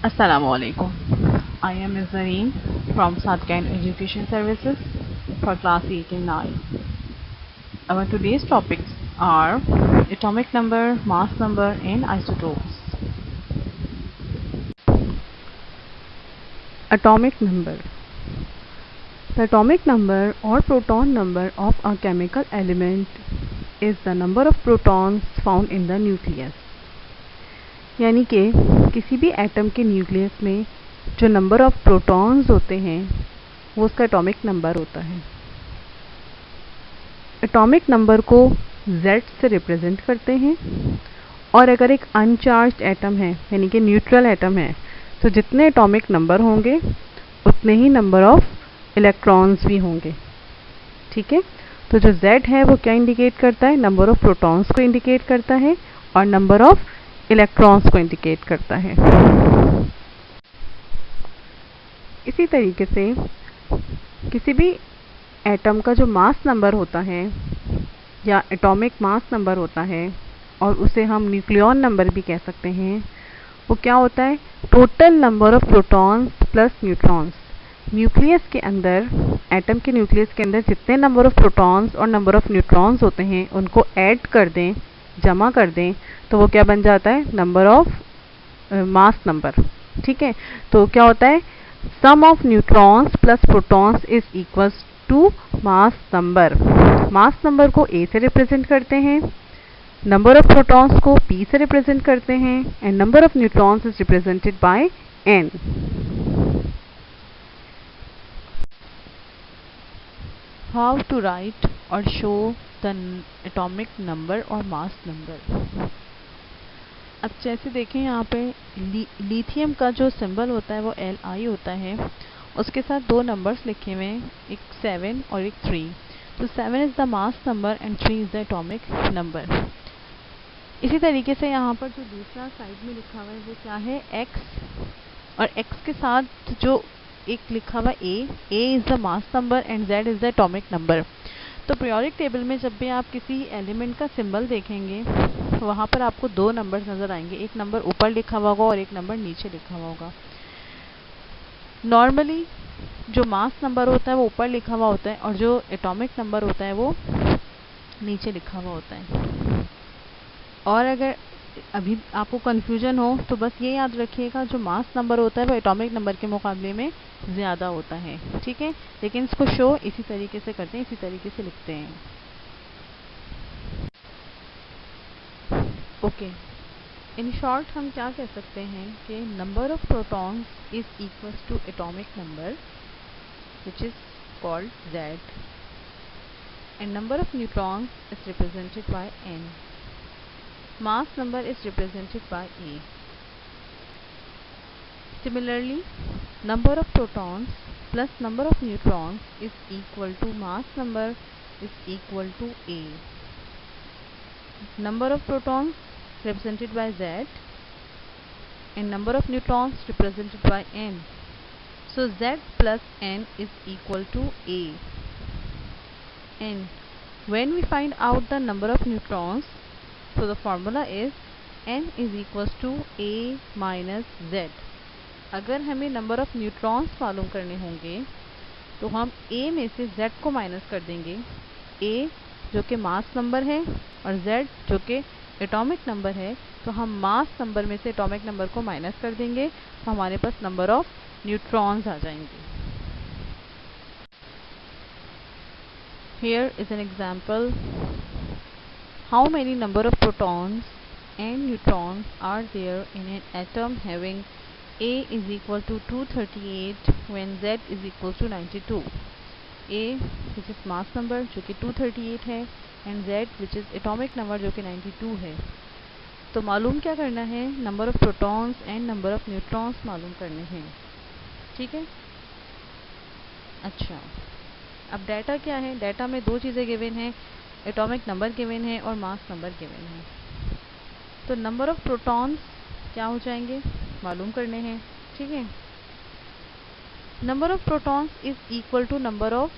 Assalamualaikum. I am Ms. Zareen from Sadkan Education Services for class 8 and 9. Our today's topics are atomic number, mass number and isotopes. Atomic number. The atomic number or proton number of a chemical element is the number of protons found in the nucleus. यानी कि किसी भी atom के nucleus में जो number of protons होते हैं वो उसका एटॉमिक नंबर होता है। एटॉमिक नंबर को Z से रिप्रेजेंट करते हैं और अगर एक अनचार्ज्ड एटम है यानी कि न्यूट्रल एटम है तो जितने एटॉमिक नंबर होंगे उतने ही नंबर ऑफ इलेक्ट्रॉन्स भी होंगे। ठीक है, तो जो Z है वो क्या इंडिकेट करता है? नंबर ऑफ प्रोटॉन्स को इंडिकेट करता है और नंबर ऑफ इलेक्ट्रॉन्स को इंडिकेट करता है। इसी तरीके से किसी भी एटम का जो मास नंबर होता है या एटॉमिक मास नंबर होता है और उसे हम न्यूक्लियॉन नंबर भी कह सकते हैं, वो क्या होता है? Total number of protons plus neutrons. Nucleus के अंदर, एटम के न्यूक्लियस के अंदर जितने नंबर ऑफ प्रोटॉन्स और नंबर ऑफ न्यूट्रॉन्स होते हैं उनको ऐड कर दें, जमा कर दें, तो वो क्या बन जाता है? Number of mass number. ठीक है, तो क्या होता है? Sum of neutrons plus protons is equals to mass number. Mass number को A से रिप्रेजेंट करते हैं, नंबर ऑफ प्रोटॉन्स को P से रिप्रेजेंट करते हैं and number of neutrons is represented by N। How to write और शो द एटॉमिक नंबर और मास नंबर। अब जैसे देखें यहाँ पे लिथियम का जो सिंबल होता है वो Li होता है, उसके साथ दो नंबर्स लिखे हुए हैं, एक 7 और एक 3। तो 7 is the mass number and 3 is the atomic number. इसी तरीके से यहाँ पर जो दूसरा साइड में लिखा हुआ है वो क्या है? X, और X के साथ जो एक लिखा हुआ A is the mass number and Z is the atomic number. तो पीरियोडिक टेबल में जब भी आप किसी एलिमेंट का सिंबल देखेंगे वहाँ पर आपको दो नंबर्स नज़र आएंगे, एक नंबर ऊपर लिखा हुआ होगा और एक नंबर नीचे लिखा हुआ होगा। नॉर्मली जो मास नंबर होता है वो ऊपर लिखा हुआ होता है और जो एटॉमिक नंबर होता है वो नीचे लिखा हुआ होता है। और अगर अभी आपको कन्फ्यूजन हो तो बस ये याद रखिएगा, जो मास नंबर होता है वो एटॉमिक नंबर के मुकाबले में ज़्यादा होता है। ठीक है, लेकिन इसको शो इसी तरीके से करते हैं, इसी तरीके से लिखते हैं। ओके, इन शॉर्ट हम क्या कह सकते हैं कि number of protons is equals to atomic number which is called Z and number of neutrons is represented by N। Mass number is represented by A. Similarly, number of protons plus number of neutrons is equal to mass number is equal to A. Number of protons represented by Z and number of neutrons represented by N. So Z plus N is equal to A. And when we find out the number of neutrons, so the formula is N is equals to A minus Z। अगर हमें number of neutrons मालूम करने होंगे तो हम A में से Z को माइनस कर देंगे। A जो कि मास नंबर है और Z जो कि एटॉमिक नंबर है, तो हम मास नंबर में से एटॉमिक नंबर को माइनस कर देंगे तो हमारे पास नंबर ऑफ न्यूट्रॉन्स आ जाएंगे। Here is an example. How many number of protons and neutrons are there in an atom having A is equal to 238 when Z is equal to 92? A which is mass number जो कि 238 है and Z which is atomic number जो कि 92 है। तो मालूम क्या करना है? Number of protons and number of neutrons मालूम करने हैं। ठीक है, अच्छा, अब डाटा क्या है? डाटा में दो चीज़ें गिवन हैं, एटॉमिक नंबर गिवन है और मास नंबर गिवन है। तो नंबर ऑफ प्रोटॉन्स क्या हो जाएंगे? मालूम करने हैं। ठीक है, number of protons is equal to number of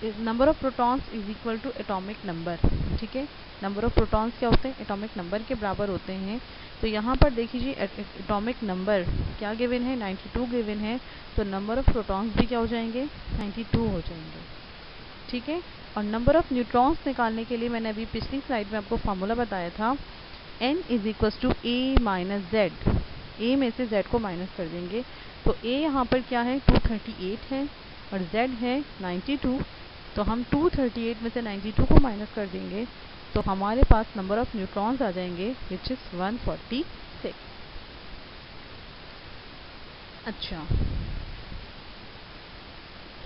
number of protons is equal to atomic number. ठीक है, नंबर ऑफ प्रोटॉन्स क्या होते हैं, एटॉमिक नंबर के बराबर होते हैं। तो यहाँ पर देखिए एटॉमिक नंबर क्या गिवन है, 92 गिवन है, तो नंबर ऑफ प्रोटॉन्स भी क्या हो जाएंगे, 92 हो जाएंगे। ठीक है, और नंबर ऑफ न्यूट्रॉन्स निकालने के लिए मैंने अभी पिछली स्लाइड में आपको फार्मूला बताया था, n is equal to a minus Z. a में से z को माइनस कर देंगे, तो a यहाँ पर क्या है, 238 है, और z है 92। तो हम 238 में से 92 को माइनस कर देंगे, तो हमारे पास नंबर ऑफ न्यूट्रॉन्स आ जाएंगे विच इज 146। अच्छा,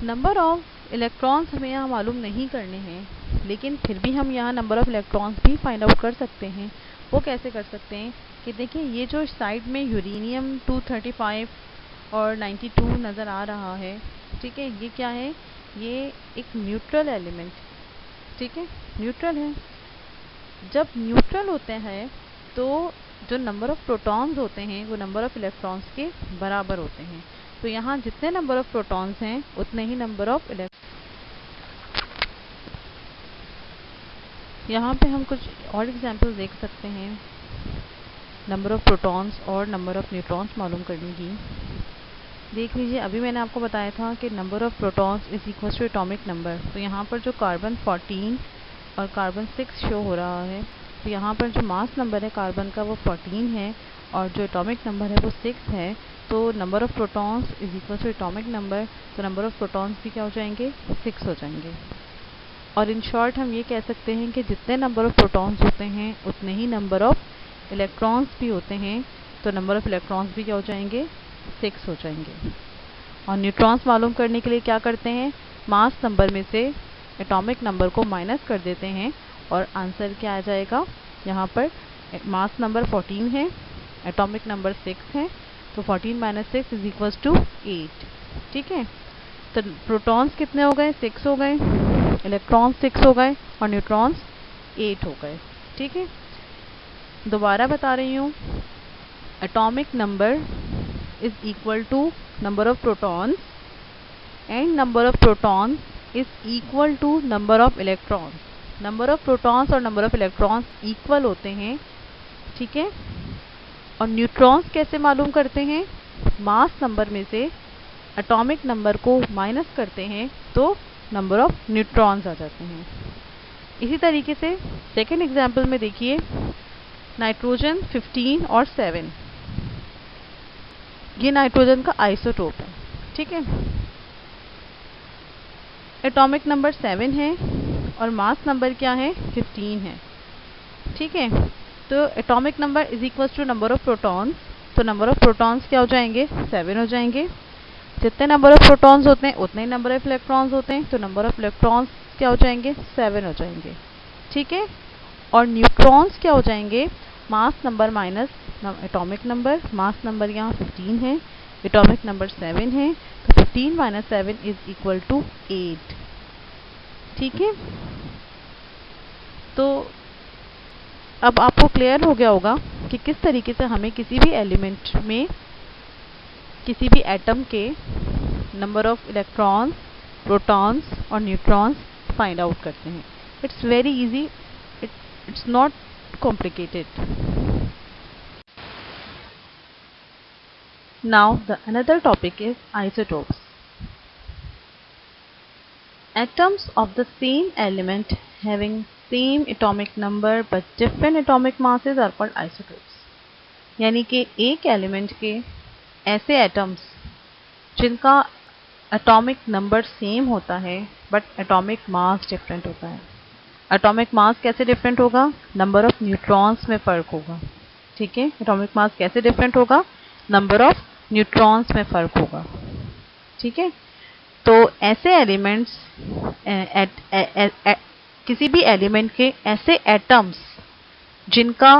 नंबर ऑफ इलेक्ट्रॉन्स हमें यहाँ मालूम नहीं करने हैं, लेकिन फिर भी हम यहाँ नंबर ऑफ इलेक्ट्रॉन्स भी फाइंड आउट कर सकते हैं। वो कैसे कर सकते हैं कि देखिए ये जो साइड में यूरेनियम 235 और 92 नज़र आ रहा है, ठीक है, ये क्या है, ये एक न्यूट्रल एलिमेंट, ठीक है, न्यूट्रल है। जब न्यूट्रल होते हैं तो जो नंबर ऑफ प्रोटॉन्स होते हैं वो नंबर ऑफ इलेक्ट्रॉन्स के बराबर होते हैं। तो यहाँ जितने नंबर ऑफ प्रोटॉन्स हैं उतने ही नंबर ऑफ यहाँ पे हम कुछ और एग्जांपल देख सकते हैं नंबर ऑफ प्रोटॉन्स और नंबर ऑफ न्यूट्रॉन्स मालूम करने की। देख लीजिए, अभी मैंने आपको बताया था कि number of protons is equal to atomic number. तो यहाँ पर जो कार्बन 14 और कार्बन 6 शो हो रहा है, तो यहाँ पर जो मास नंबर है कार्बन का वो 14 है और जो एटॉमिक नंबर है वो 6 है। तो number of protons is equal to atomic number, तो नंबर ऑफ प्रोटॉन्स भी क्या हो जाएंगे, 6 हो जाएंगे। और इन शॉर्ट हम ये कह सकते हैं कि जितने नंबर ऑफ प्रोटॉन्स होते हैं उतने ही नंबर ऑफ इलेक्ट्रॉन्स भी होते हैं, तो नंबर ऑफ इलेक्ट्रॉन्स भी क्या हो जाएंगे, 6 हो जाएंगे। और न्यूट्रॉन्स मालूम करने के लिए क्या करते हैं, मास नंबर में से एटॉमिक नंबर को माइनस कर देते हैं और आंसर क्या आ जाएगा, यहाँ पर मास नंबर 14 है, एटॉमिक नंबर 6 है, तो 14 माइनस 6 इज इक्वल टू 8। ठीक है, तो प्रोटॉन्स कितने हो गए, 6 हो गए, इलेक्ट्रॉन्स 6 हो गए और न्यूट्रॉन्स 8 हो गए। ठीक है, दोबारा बता रही हूँ, atomic number is equal to number of protons and number of protons is equal to number of electrons। number of protons और number of electrons equal होते हैं, ठीक है। और न्यूट्रॉन्स कैसे मालूम करते हैं, मास नंबर में से एटॉमिक नंबर को माइनस करते हैं तो नंबर ऑफ न्यूट्रॉन्स आ जाते हैं। इसी तरीके से सेकेंड एग्जाम्पल में देखिए, नाइट्रोजन 15 और 7, ये नाइट्रोजन का आइसोटोप है, ठीक है। एटॉमिक नंबर 7 है और मास नंबर क्या है, 15 है, ठीक है। तो atomic number is equal to number of protons, तो नंबर ऑफ प्रोटॉन्स क्या हो जाएंगे, 7 हो जाएंगे। जितने नंबर ऑफ प्रोटॉन्स होते हैं उतने ही नंबर ऑफ इलेक्ट्रॉन्स होते हैं, तो नंबर ऑफ इलेक्ट्रॉन्स क्या हो जाएंगे, 7 हो जाएंगे, ठीक है। और न्यूट्रॉन्स क्या हो जाएंगे, mass number minus atomic number, mass number यहाँ 15 है, एटॉमिक नंबर 7 है, तो 15 माइनस 7 इज इक्वल टू 8। ठीक है, तो अब आपको क्लियर हो गया होगा कि किस तरीके से हमें किसी भी एलिमेंट में किसी भी एटम के नंबर ऑफ इलेक्ट्रॉन्स, प्रोटॉन्स और न्यूट्रॉन्स फाइंड आउट करते हैं। It's very easy, it's not complicated. Now the another topic is isotopes. Atoms of the same element having same atomic number but different atomic masses are called isotopes. यानी कि एक element के ऐसे atoms जिनका atomic number same होता है but atomic mass different होता है। एटॉमिक मास कैसे डिफरेंट होगा, नंबर ऑफ न्यूट्रॉन्स में फ़र्क होगा, ठीक है। एटॉमिक मास कैसे डिफरेंट होगा, नंबर ऑफ न्यूट्रॉन्स में फ़र्क होगा, ठीक है। तो ऐसे एलिमेंट्स किसी भी एलिमेंट के ऐसे एटम्स जिनका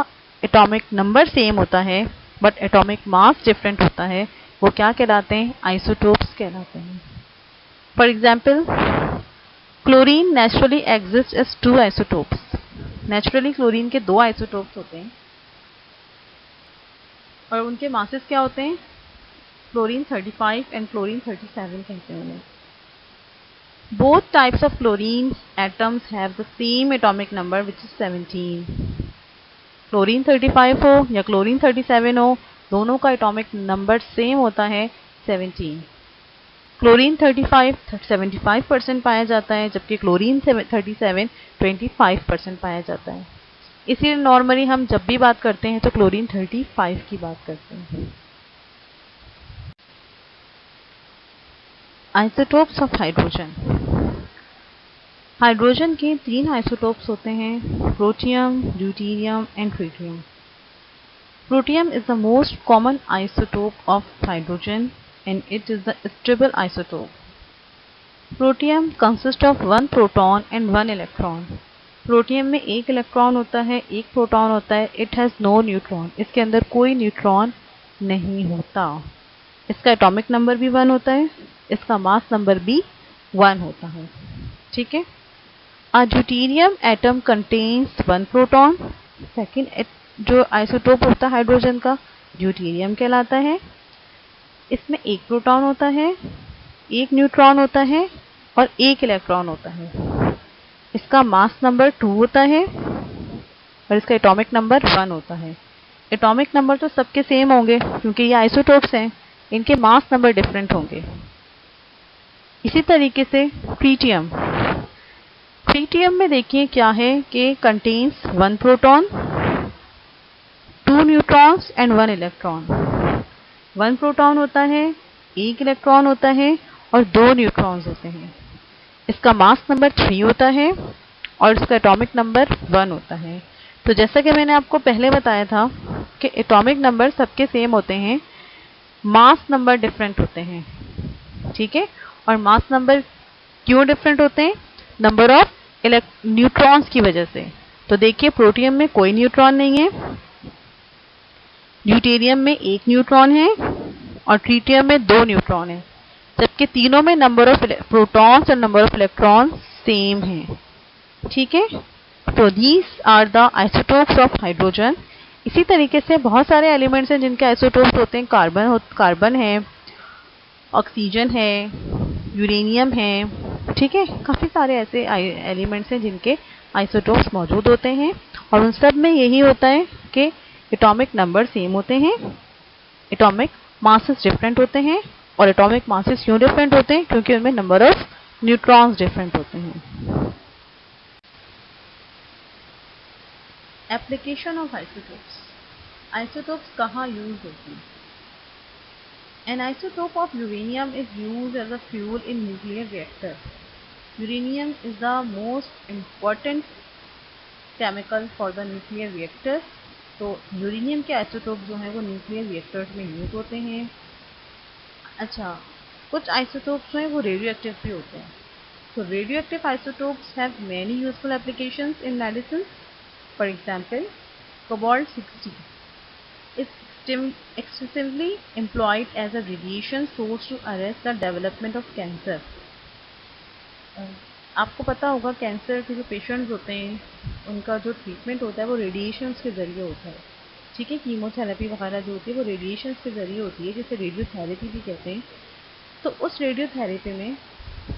एटॉमिक नंबर सेम होता है बट एटॉमिक मास डिफरेंट होता है, वो क्या कहलाते हैं, आइसोटोप्स कहलाते हैं। For example, chlorine naturally exist as 2 isotopes. Naturally chlorine के 2 आइसोटोप्स होते हैं और उनके मासेस क्या होते हैं, क्लोरीन 35 एंड क्लोरीन 37 कहते हैं उन्हें। Both types of chlorine atoms have the same atomic number which is 17. Chlorine 35 हो या क्लोरीन 37 हो, दोनों का एटॉमिक नंबर सेम होता है 17। क्लोरीन 35 75% पाया जाता है, जबकि क्लोरीन 37 25% पाया जाता है। इसीलिए नॉर्मली हम जब भी बात करते हैं तो क्लोरीन 35 की बात करते हैं। Isotopes of hydrogen. हाइड्रोजन के 3 आइसोटोप्स होते हैं, protium, deuterium and tritium. Protium is the most common isotope of hydrogen and it is the stable isotope. Protium consists of 1 proton and 1 electron. Protium में एक electron होता है, एक proton होता है। इट हैज़ नो न्यूट्रॉन, इसके अंदर कोई न्यूट्रॉन नहीं होता। इसका एटॉमिक नंबर भी 1 होता है, इसका मास नंबर भी 1 होता है। ठीक है। A deuterium atom contains 1 proton. Second जो आइसोटोप होता है हाइड्रोजन का, ड्यूटेरियम कहलाता है। इसमें एक प्रोटॉन होता है, एक न्यूट्रॉन होता है और एक इलेक्ट्रॉन होता है। इसका मास नंबर 2 होता है और इसका एटॉमिक नंबर 1 होता है। एटॉमिक नंबर तो सबके सेम होंगे क्योंकि ये आइसोटोप्स हैं, इनके मास नंबर डिफरेंट होंगे। इसी तरीके से ट्रिटियम। ट्रिटियम में देखिए क्या है कि contains 1 proton, 2 neutrons and 1 electron. 1 proton होता है, एक इलेक्ट्रॉन होता है और 2 न्यूट्रॉन्स होते हैं। इसका मास नंबर 3 होता है और इसका एटॉमिक नंबर 1 होता है। तो जैसा कि मैंने आपको पहले बताया था कि एटॉमिक नंबर सबके सेम होते हैं, मास नंबर डिफरेंट होते हैं। ठीक है। और मास नंबर क्यों डिफरेंट होते हैं? नंबर ऑफ न्यूट्रॉन्स की वजह से। तो देखिए प्रोटियम में कोई न्यूट्रॉन नहीं है, ड्यूटेरियम में एक न्यूट्रॉन है और ट्रिटियम में 2 न्यूट्रॉन है, जबकि तीनों में नंबर ऑफ प्रोटॉन्स और नंबर ऑफ इलेक्ट्रॉन सेम है। ठीक है। तो these are the isotopes of hydrogen. इसी तरीके से बहुत सारे एलिमेंट्स हैं जिनके आइसोटोप्स होते हैं। कार्बन है, ऑक्सीजन है, यूरेनियम है। ठीक है। काफ़ी सारे ऐसे एलिमेंट्स हैं जिनके आइसोटोप्स मौजूद होते हैं और उन सब में यही होता है कि एटॉमिक नंबर सेम होते हैं, एटॉमिक मासेस डिफरेंट होते हैं। और एटॉमिक मासेस क्यों डिफरेंट होते हैं? क्योंकि उनमें नंबर ऑफ न्यूट्रॉन्स डिफरेंट होते हैं। Application of isotopes. आइसोटोप्स कहाँ यूज होती हैं? An isotope of uranium is used as a fuel in nuclear reactor. Uranium is the most important chemical for the nuclear reactor. तो uranium के isotope जो हैं वो न्यूक्लियर रिएक्टर्स में use होते हैं। अच्छा, कुछ आइसोटोप्स जो हैं वो रेडियो एक्टिव भी होते हैं। तो radio active isotopes have many useful applications in medicine. For example, cobalt 60 is extensively employed as a radiation source to arrest the development of cancer. आपको पता होगा कैंसर के जो पेशेंट्स होते हैं उनका जो ट्रीटमेंट होता है वो रेडिएशंस के ज़रिए होता है। ठीक है। कीमोथेरेपी वगैरह जो होती है वो रेडिएशंस के ज़रिए होती है, जिसे रेडियोथेरेपी भी कहते हैं। तो उस रेडियोथेरेपी में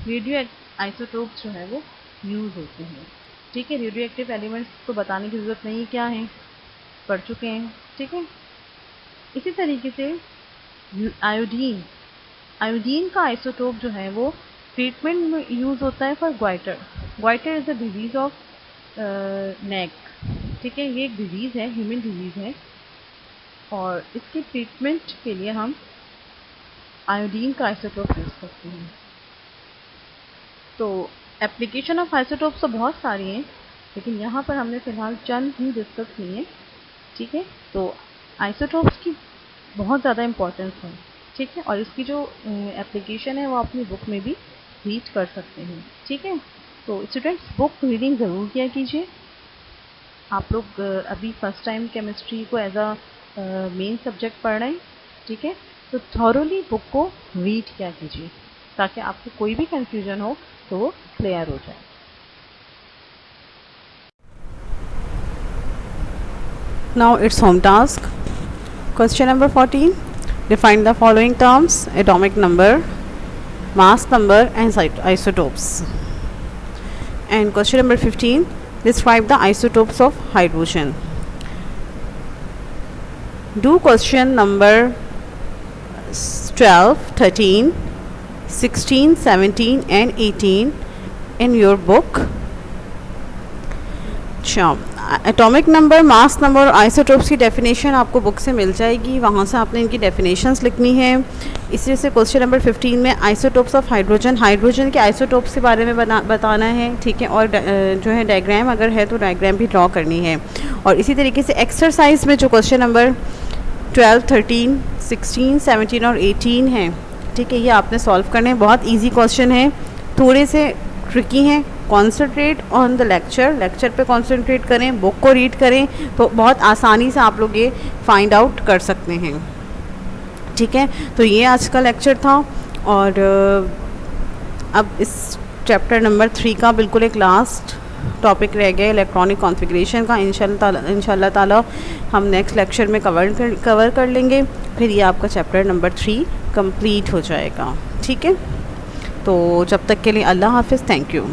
रेडियो आइसोटोप्स जो है वो यूज़ होते हैं। ठीक है। रेडियो एक्टिव एलिमेंट्स को बताने की ज़रूरत नहीं क्या है, पढ़ चुके हैं। ठीक है। इसी तरीके से आयोडीन। आयोडीन का आइसोटोप जो है वो ट्रीटमेंट में यूज़ होता है for goitre. Goitre is a disease of neck. ठीक है। ये एक डिजीज़ है, ह्यूमन डिजीज़ है और इसके ट्रीटमेंट के लिए हम आयोडीन का आइसोटोप यूज़ करते हैं। तो एप्लीकेशन ऑफ आइसोटोप्स तो बहुत सारी हैं, लेकिन यहाँ पर हमने फ़िलहाल चंद ही डिस्कस किए हैं। ठीक है। तो आइसोटोप्स की बहुत ज़्यादा इम्पोर्टेंस है। ठीक है। और इसकी जो एप्लीकेशन है वो अपनी बुक में भी रीड कर सकते हैं। ठीक है। तो स्टूडेंट्स बुक रीडिंग ज़रूर किया कीजिए। आप लोग अभी फर्स्ट टाइम केमिस्ट्री को एज अ मेन सब्जेक्ट पढ़ रहे हैं। ठीक है। तो थॉरोली बुक को रीड किया कीजिए ताकि आपको कोई भी कंफ्यूजन हो तो वो क्लियर हो जाए। Now it's home task. Question number 14. Define the following terms: atomic number, mass number and isotopes. And question number 15, describe the isotopes of hydrogen. Do question number 12, 13, 16, 17 and 18 in your book. अच्छा, atomic number, mass number और isotopes की definition आपको book से मिल जाएगी, वहाँ से आपने इनकी डेफिनेशंस लिखनी है। इसी से क्वेश्चन नंबर 15 में आइसोटोप्स ऑफ हाइड्रोजन, हाइड्रोजन के आइसोटोप्स के बारे में बताना है, ठीक है। और जो है डायग्राम अगर है तो डायग्राम भी ड्रॉ करनी है। और इसी तरीके से एक्सरसाइज में जो क्वेश्चन नंबर 12, 13, 16, 17 और 18 हैं, ठीक है, ये आपने सॉल्व करने हैं। बहुत ईजी क्वेश्चन है, थोड़े से ट्रिकी हैं। Concentrate on the lecture, lecture पे कॉन्सेंट्रेट करें, बुक को रीड करें तो बहुत आसानी से आप लोग ये फाइंड आउट कर सकते हैं, ठीक है। तो ये आज का लेक्चर था। और अब इस चैप्टर नंबर 3 का बिल्कुल एक लास्ट टॉपिक रह गया इलेक्ट्रॉनिक कॉन्फ़िगरेशन का। इंशाल्लाह ताला हम नेक्स्ट लेक्चर में कवर कर लेंगे, फिर ये आपका चैप्टर नंबर 3 कंप्लीट हो जाएगा, ठीक है। तो जब तक के लिए अल्लाह हाफ़िज़, थैंक यू।